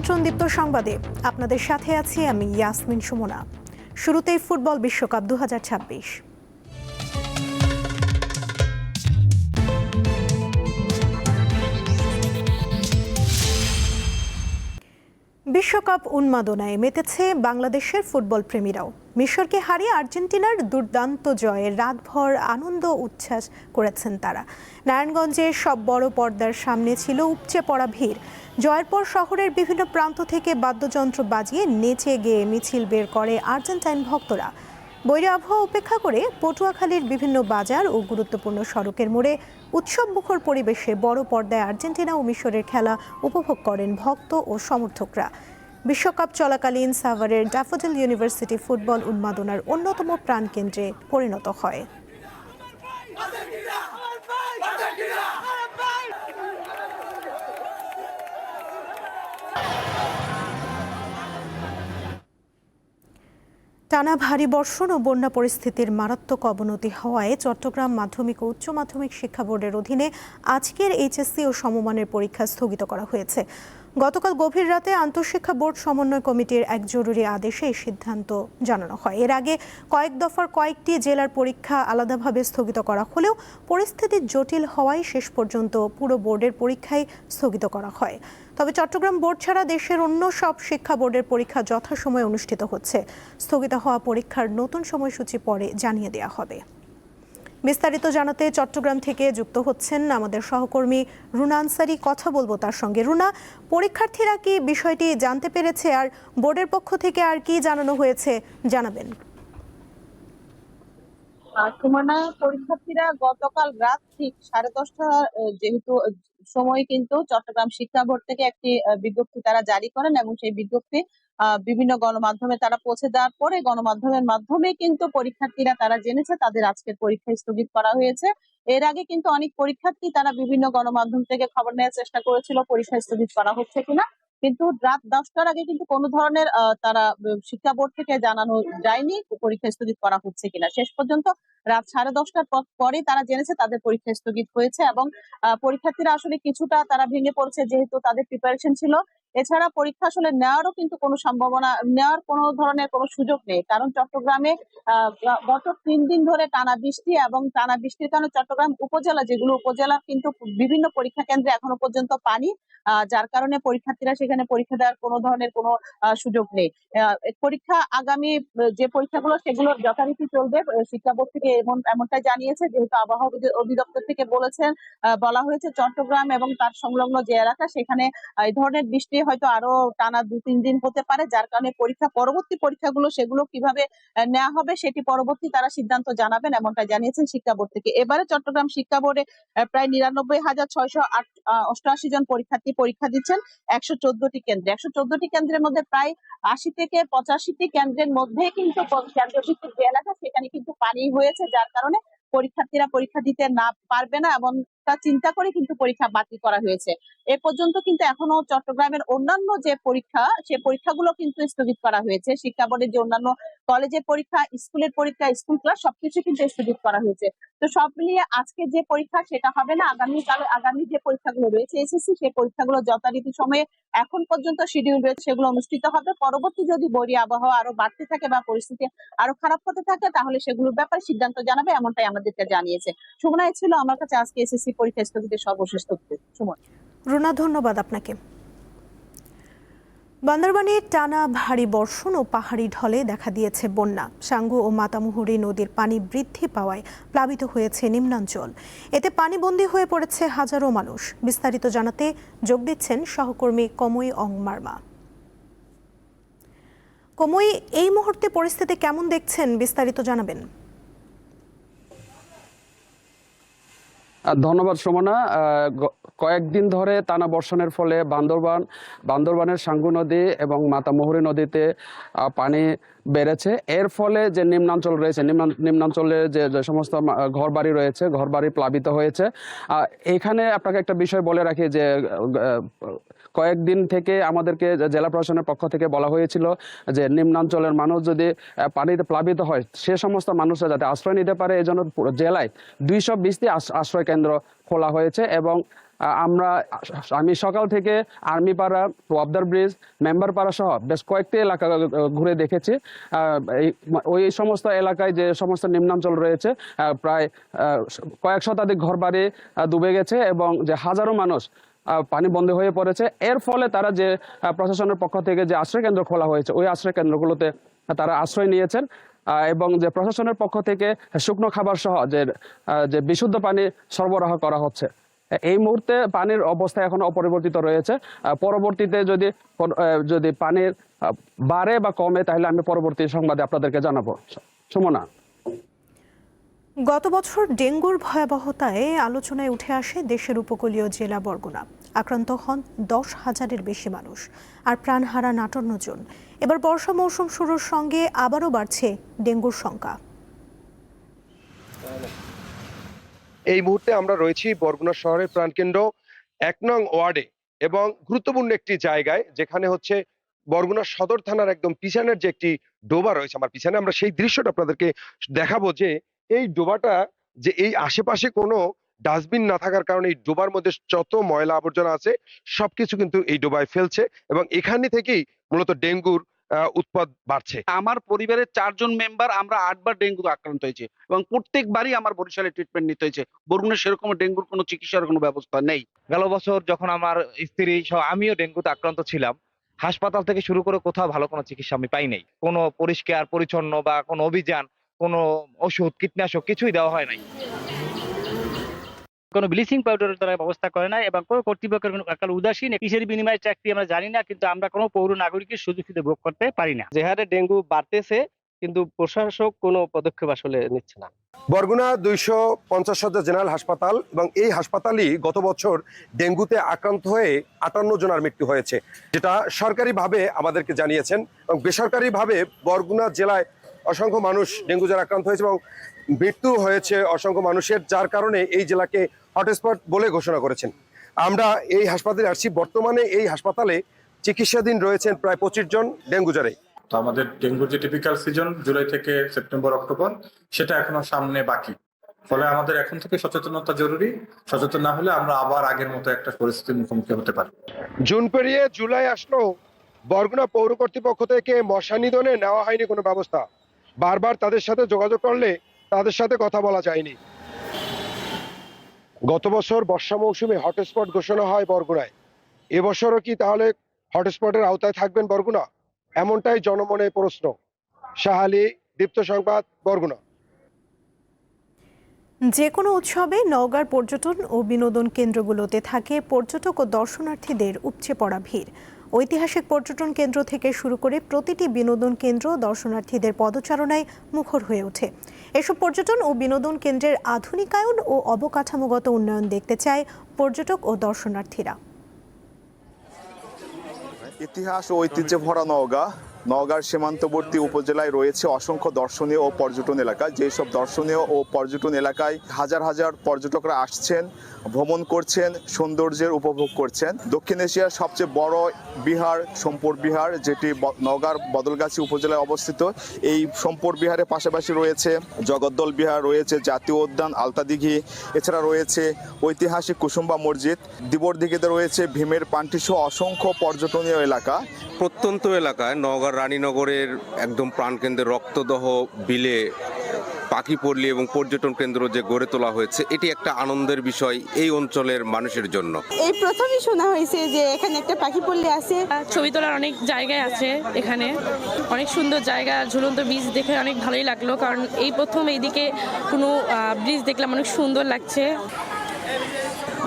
আমন্ত্রণ দীপ্ত সংবাদে আপনাদের সাথে আছি আমি ইয়াসমিন সুমনা। শুরুতেই ফুটবল বিশ্বকাপ 2026। বিশ্বকাপ উন্মাদনায় মেতেছে বাংলাদেশের ফুটবল প্রেমীরাও। মিশরকে হারিয়ে আর্জেন্টিনার দুর্দান্ত জয়ে রাতভর আনন্দ উচ্ছ্বাস করেছেন তারা। নারায়ণগঞ্জের সব বড় পর্দার সামনে ছিল উপচে পড়া ভিড়। জয়ের পর শহরের বিভিন্ন প্রান্ত থেকে বাদ্যযন্ত্র বাজিয়ে নেচে গেয়ে মিছিল বের করে আর্জেন্টাইন ভক্তরা। বৈরী আবহাওয়া উপেক্ষা করে পটুয়াখালীর বিভিন্ন বাজার ও গুরুত্বপূর্ণ সড়কের মোড়ে উৎসবমুখর পরিবেশে বড় পর্দায় আর্জেন্টিনা ও মিশরের খেলা উপভোগ করেন ভক্ত ও সমর্থকরা। বিশ্বকাপ চলাকালীন সাভারের ড্যাফোডিল ইউনিভার্সিটি ফুটবল উন্মাদনার অন্যতম প্রাণকেন্দ্রে পরিণত হয়। টানা ভারী বর্ষণ ও বন্যা পরিস্থিতির মারাত্মক অবনতি হওয়ায় চট্টগ্রাম মাধ্যমিক ও উচ্চ মাধ্যমিক শিক্ষা বোর্ডের অধীনে আজকের এইচএসসি ও সমমানের পরীক্ষা স্থগিত করা হয়েছে। গতকাল গভীর রাতে আন্তঃশিক্ষা বোর্ড সমন্বয় কমিটির এক জরুরি আদেশে এই সিদ্ধান্ত জানানো হয়। এর আগে কয়েক দফার কয়েকটি জেলার পরীক্ষা আলাদাভাবে স্থগিত করা হলেও পরিস্থিতি জটিল হওয়ায় শেষ পর্যন্ত পুরো বোর্ডের পরীক্ষাই স্থগিত করা হয়। তবে চট্টগ্রাম বোর্ড ছাড়া দেশের অন্য সব শিক্ষা বোর্ডের পরীক্ষা যথাসময়ে অনুষ্ঠিত হচ্ছে। স্থগিত হওয়া পরীক্ষার নতুন সময়সূচি পরে জানিয়ে দেওয়া হবে। বিস্তারিত জানাতে চট্টগ্রাম থেকে যুক্ত হচ্ছেন আমাদের সহকর্মী রুনা আনসারি। কথা বলবো তার সঙ্গে। রুনা, পরীক্ষার্থীরা কি বিষয়টি জানতে পেরেছে আর বোর্ডের পক্ষ থেকে আর কি জানানো হয়েছে জানাবেন? সুমনা, পরীক্ষার্থীরা গতকাল রাত ঠিক 10:30 যেহেতু সময় কিন্তু চট্টগ্রাম শিক্ষা বোর্ড থেকে একটি বিজ্ঞপ্তি তারা জারি করেন এবং সেই বিজ্ঞপ্তি বিভিন্ন গণমাধ্যমে তারা পৌঁছে দেওয়ার পরে গণমাধ্যমের মাধ্যমে কিন্তু পরীক্ষার্থীরা তারা জেনেছে তাদের আজকের পরীক্ষা স্থগিত করা হয়েছে। এর আগে কিন্তু অনেক পরীক্ষার্থী তারা বিভিন্ন গণমাধ্যম থেকে খবর নেওয়ার চেষ্টা করেছিল পরীক্ষা স্থগিত করা হচ্ছে কিনা, কিন্তু রাত 10টার আগে কিন্তু কোনো ধরনের তারা শিক্ষা বোর্ড থেকে জানানো যায়নি পরীক্ষা স্থগিত করা হচ্ছে কিনা। শেষ পর্যন্ত রাত 10:30টার পরে তারা জেনেছে তাদের পরীক্ষা স্থগিত হয়েছে এবং পরীক্ষার্থীরা আসলে কিছুটা তারা ভেঙে পড়ছে যেহেতু তাদের প্রিপারেশন ছিল। এছাড়া পরীক্ষা আসলে নেওয়ারও কিন্তু কোনো সম্ভাবনা নেওয়ার কোনো ধরনের কোনো সুযোগ নেই, কারণ চট্টগ্রামে গত 3 দিন ধরে টানা বৃষ্টি এবং টানা বৃষ্টির কারণে চট্টগ্রাম উপজেলা যেগুলো উপজেলা কিন্তু বিভিন্ন পরীক্ষা কেন্দ্রে এখনো পর্যন্ত পানি, যার কারণে পরীক্ষার্থীরা সেখানে পরীক্ষা দেওয়ার কোনো ধরনের কোনো সুযোগ নেই। পরীক্ষা আগামী যে পরীক্ষাগুলো সেগুলো যথারীতি চলবে। শিক্ষা বোর্ড থেকে এমনটাই জানিয়েছে, যেহেতু আবহাওয়া অধিদপ্তর থেকে বলা হয়েছে চট্টগ্রাম এবং তার সংলগ্ন যে এলাকা সেখানে এই ধরনের বৃষ্টি হয়তো আরো টানা 2-3 দিন হতে পারে, যার কারণে পরবর্তী পরীক্ষাগুলো সেগুলো কিভাবে নেওয়া হবে সেটি পরবর্তী তারা সিদ্ধান্ত জানাবেন, এমনটা জানিয়েছেন শিক্ষা বোর্ড থেকে। এবারে চট্টগ্রাম শিক্ষা বোর্ডে প্রায় 99,688 জন পরীক্ষার্থী পরীক্ষা দিচ্ছেন 114টি কেন্দ্রে। 114টি কেন্দ্রের মধ্যে প্রায় 80 থেকে 85টি কেন্দ্রের মধ্যে কিন্তু কেন্দ্রভিত্তিক যে এলাকা সেখানে কিন্তু পানি হয়েছে, যার কারণে পরীক্ষার্থীরা পরীক্ষা দিতে না পারবে না এবং তা চিন্তা করে কিন্তু পরীক্ষা বাতিল করা হয়েছে। এ পর্যন্ত কিন্তু এখনো চট্টগ্রামের অন্যান্য যে পরীক্ষা সে পরীক্ষাগুলো কিন্তু স্থগিত করা হয়েছে। শিক্ষা বোর্ডের যে অন্যান্য কলেজের পরীক্ষা, স্কুলের পরীক্ষা, স্কুল ক্লাস সবকিছু কিন্তু স্থগিত করা হয়েছে। তো সব মিলিয়ে আজকে যে পরীক্ষা সেটা হবে না, আগামী যে পরীক্ষাগুলো রয়েছে এসএসসি সেই পরীক্ষাগুলো যথারীতি সময়ে এখন পর্যন্ত শিডিউল রয়েছে সেগুলো অনুষ্ঠিত হবে। পরবর্তী যদি বৈরী আবহাওয়া আরো বাড়তে থাকে বা পরিস্থিতি আরো খারাপ হতে থাকে তাহলে সেগুলোর ব্যাপারে সিদ্ধান্ত জানাবে, এমনটাই আমাদেরকে জানিয়েছে। সুমনা, ছিল আমার কাছে আজকে এসএসসি পরীক্ষা স্থগিতের সর্বশেষ তথ্য। সুমন। রুনা, ধন্যবাদ আপনাকে। বান্দরবানে টানা ভারী বর্ষণ ও পাহাড়ি ঢলে দেখা দিয়েছে বন্যা। সাঙ্গু ও মাতামুহুরী নদীর পানি বৃদ্ধি পাওয়ায় প্লাবিত হয়েছে নিম্নাঞ্চল। এতে পানিবন্দী হয়ে পড়েছে হাজারো মানুষ। বিস্তারিত জানাতে যোগ দিচ্ছেন সহকর্মী কমই অং মার্মা। কমই, এই মুহূর্তে পরিস্থিতি কেমন দেখছেন, বিস্তারিত জানাবেন? ধন্যবাদ সুমনা। কয়েকদিন ধরে টানা বর্ষণের ফলে বান্দরবানের সাঙ্গু নদী এবং মাতামুহুরী নদীতে পানি বেড়েছে। এর ফলে যে নিম্নাঞ্চল রয়েছে নিম্নাঞ্চলে যে সমস্ত ঘরবাড়ি রয়েছে ঘরবাড়ি প্লাবিত হয়েছে। এখানে আপনাকে একটা বিষয় বলে রাখি যে কয়েকদিন থেকে আমাদেরকে জেলা প্রশাসনের পক্ষ থেকে বলা হয়েছিল যে নিম্নাঞ্চলের মানুষ যদি পানিতে প্লাবিত হয় সে সমস্ত মানুষরা যাতে আশ্রয় নিতে পারে, এই জন্য জেলায় 220টি আশ্রয় কেন্দ্র খোলা হয়েছে। এবং আমি সকাল থেকে আর্মিপাড়া, ওয়াবদার ব্রিজ, মেম্বারপাড়া সহ বেশ কয়েকটি এলাকা ঘুরে দেখেছি। ওই সমস্ত এলাকায় যে সমস্ত নিম্নাঞ্চল রয়েছে প্রায় কয়েক শতাধিক ঘরবাড়ি ডুবে গেছে এবং যে হাজারো মানুষ পানি বন্ধ হয়ে পড়েছে। এর ফলে তারা যে প্রশাসনের পক্ষ থেকে যে আশ্রয় কেন্দ্র খোলা হয়েছে ওই আশ্রয় কেন্দ্রগুলোতে তারা আশ্রয় নিয়েছেন এবং যে প্রশাসনের পক্ষ থেকে শুকনো খাবার সহ যে বিশুদ্ধ পানি সরবরাহ করা হচ্ছে। এই মুহূর্তে পানির অবস্থা এখন অপরিবর্তিত রয়েছে। পরবর্তীতে যদি পানির বাড়ে বা কমে তাহলে আমি পরবর্তী সংবাদে আপনাদেরকে জানাবো। সুমনা, গত বছর ডেঙ্গুর ভয়াবহতায় আলোচনায় উঠে আসে দেশের উপকূলীয় জেলা বরগুনা। আক্রান্ত হন 10,000-এর বেশি মানুষ, আর প্রাণ হারান 58 জন। এবার বর্ষা মৌসুম শুরুর সঙ্গে আবারও বাড়ছে ডেঙ্গুর সংখ্যা। এই মুহূর্তে আমরা রয়েছি বরগুনা শহরের প্রাণকেন্দ্র 1 নং ওয়ার্ডে এবং গুরুত্বপূর্ণ একটি জায়গায়, যেখানে হচ্ছে বরগুনা সদর থানার একদম পিছনের যে একটি ডোবা রয়েছে আমার পিছনে, আমরা সেই দৃশ্যটা আপনাদেরকে দেখাবো। যে এই ডোবাটা, যে এই আশেপাশে কোনো ডাস্টবিন না থাকার কারণে এই ডোবার মধ্যে যত ময়লা আবর্জনা আছে সবকিছু কিন্তু এই ডোবায় ফেলছে এবং এখানে থেকেই মূলত ডেঙ্গুর উৎপাদ বাড়ছে। আমার পরিবারের 4 জন মেম্বার, আমরা 8 বার ডেঙ্গু আক্রান্ত হয়েছে এবং প্রত্যেকবারই আমার বরিশালে ট্রিটমেন্ট নিতে হয়েছে। বরগুনা সেরকম ডেঙ্গুর কোনো চিকিৎসার কোনো ব্যবস্থা নেই। গেল বছর যখন আমার স্ত্রী সহ আমিও ডেঙ্গুতে আক্রান্ত ছিলাম, হাসপাতাল থেকে শুরু করে কোথাও ভালো কোনো চিকিৎসা আমি পাই নাই। কোনো পরিষ্কার পরিচ্ছন্ন বা কোনো অভিযান, কোনো ওষুধ, কীটনাশক কিছুই দেওয়া হয় নাই। কোনো ব্লিচিং পাউডারের তারা ব্যবস্থা করে না এবং কোনো কর্তৃপক্ষের কোনো একাল উদাসীন। কিসের বিনিময়ে চাকরি আমরা জানি না, কিন্তু আমরা কোনো পৌর নাগরিকের সুযোগ সুবিধা ভোগ করতে পারি না। যে হারে ডেঙ্গু বাড়তেছে কিন্তু প্রশাসক কোনো পদক্ষেপ আসলে নিচ্ছে না। বরগুনা 250 শয্যা জেনারেল হাসপাতাল এবং এই হাসপাতালই গত বছর ডেঙ্গুতে আক্রান্ত হয়ে 58 জনের মৃত্যু হয়েছে, যেটা সরকারিভাবে আমাদেরকে জানিয়েছেন। এবং বেসরকারিভাবে বরগুনা জেলায় অসংখ্য মানুষ ডেঙ্গু জ্বরে আক্রান্ত হয়েছে এবং মৃত্যু হয়েছে অসংখ্য মানুষের, যার কারণে এই জেলাকে হটস্পট বলে ঘোষণা করেছেন। আমরা এই হাসপাতালে আসছি। বর্তমানে এই হাসপাতালে চিকিৎসাধীন রয়েছেন প্রায় 25 জন ডেঙ্গু জ্বরে। তো আমাদের ডেঙ্গুর যে টিপিক্যাল সিজন জুলাই থেকে সেপ্টেম্বর অক্টোবর, সেটা এখনো সামনে বাকি। ফলে আমাদের এখন থেকে সচেতনতা জরুরি। সচেতন না হলে আমরা আবার আগের মতো একটা পরিস্থিতির মুখোমুখি হতে পারি। জুন পেরিয়ে জুলাই আসলো, বরগুনা পৌর কর্তৃপক্ষ থেকে মশা নিধনে নেওয়া হয়নি কোনো ব্যবস্থা। বারবার তাদের সাথে যোগাযোগ করলে তাদের সাথে কথা বলা যায়নি। গত বছর বর্ষা মৌসুমে হটস্পট ঘোষণা হয় বরগুনায়। এবছরও কি তাহলে হটস্পটের আওতায় থাকবেন বরগুনা? এমনটাই জনমনে প্রশ্ন। শাহালি, দীপ্ত সংবাদ, বরগুনা। যে কোনো উৎসবে নওগাঁর পর্যটন ও বিনোদন কেন্দ্রগুলোতে থাকে পর্যটক ও দর্শনার্থীদের উপচে পড়া ভিড়। ঐতিহাসিক পর্যটন কেন্দ্র থেকে শুরু করে প্রতিটি বিনোদন কেন্দ্র দর্শনার্থীদের পদচারণায় মুখর হয়ে ওঠে। এসব পর্যটন ও বিনোদন কেন্দ্রের আধুনিকায়ন ও অবকাঠামোগত উন্নয়ন দেখতে চায় পর্যটক ও দর্শনার্থীরা। ইতিহাস ও ঐতিহ্যে ভরা নওগাঁর সীমান্তবর্তী উপজেলায় রয়েছে অসংখ্য দর্শনীয় ও পর্যটন এলাকা। যেসব দর্শনীয় ও পর্যটন এলাকায় হাজার হাজার পর্যটকরা আসছেন, ভ্রমণ করছেন, সৌন্দর্যের উপভোগ করছেন। দক্ষিণ এশিয়ার সবচেয়ে বড় বিহার সম্পর বিহার, যেটি নওগাঁর বদলগাছি উপজেলায় অবস্থিত। এই সম্পর বিহারের পাশাপাশি রয়েছে জগদ্দল বিহার, রয়েছে জাতীয় উদ্যান আলতাদিঘি, এছাড়া রয়েছে ঐতিহাসিক কুসুম্বা মসজিদ, দিবরদিঘিতে রয়েছে ভীমের পান্টি সহ অসংখ্য পর্যটনীয় এলাকা। প্রত্যন্ত এলাকায় নওগাঁর রানীনগরের একদম প্রাণকেন্দ্রে রক্তদহ বিলে পাখিপল্লী এবং পর্যটন কেন্দ্র যে গড়ে তোলা হয়েছে, এটি একটা আনন্দের বিষয় এই অঞ্চলের মানুষের জন্য। এই প্রথমই শোনা হয়েছে যে এখানে একটা পাখিপল্লী আছে। ছবি তোলার অনেক জায়গায় আছে, এখানে অনেক সুন্দর জায়গা। ঝুলন্ত ব্রিজ দেখে অনেক ভালোই লাগলো, কারণ এই প্রথম এইদিকে কোনো ব্রিজ দেখলাম, অনেক সুন্দর লাগছে।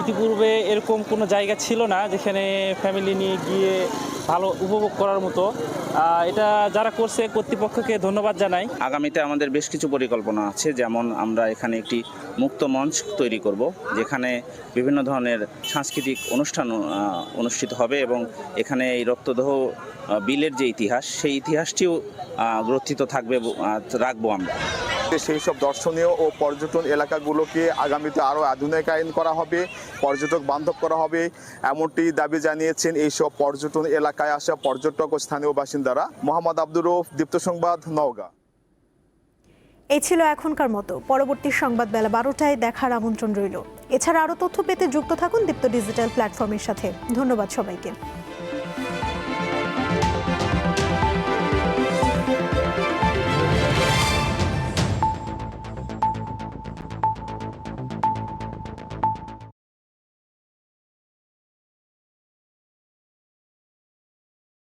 ইতিপূর্বে এরকম কোনো জায়গা ছিল না যেখানে ফ্যামিলি নিয়ে গিয়ে ভালো উপভোগ করার মতো। এটা যারা করছে কর্তৃপক্ষকে ধন্যবাদ জানাই। আগামীতে আমাদের বেশ কিছু পরিকল্পনা আছে, যেমন আমরা এখানে একটি মুক্ত মঞ্চ তৈরি করব, যেখানে বিভিন্ন ধরনের সাংস্কৃতিক অনুষ্ঠান অনুষ্ঠিত হবে এবং এখানে এই রক্তদহ বিলের যে ইতিহাস, সেই ইতিহাসটিও গ্রথিত থাকবে, রাখবো আমরা। সেই সব দর্শনীয় ও পর্যটন এলাকাগুলোকে আগামীতে আরও আধুনিকায়ন করা হবে, পর্যটক বান্ধব করা হবে, এমনটি দাবি জানিয়েছেন এইসব পর্যটন এলাকায় আসা পর্যটক ও স্থানীয় বাসিন্দারা। মোহাম্মদ আব্দুর রউফ, দীপ্ত সংবাদ, নওগাঁ। এই ছিল এখনকার মতো। পরবর্তী সংবাদ বেলা 12টায় দেখার আমন্ত্রণ রইল। এছাড়া আরও তথ্য পেতে যুক্ত থাকুন দীপ্ত ডিজিটাল প্ল্যাটফর্মের সাথে। ধন্যবাদ সবাইকে।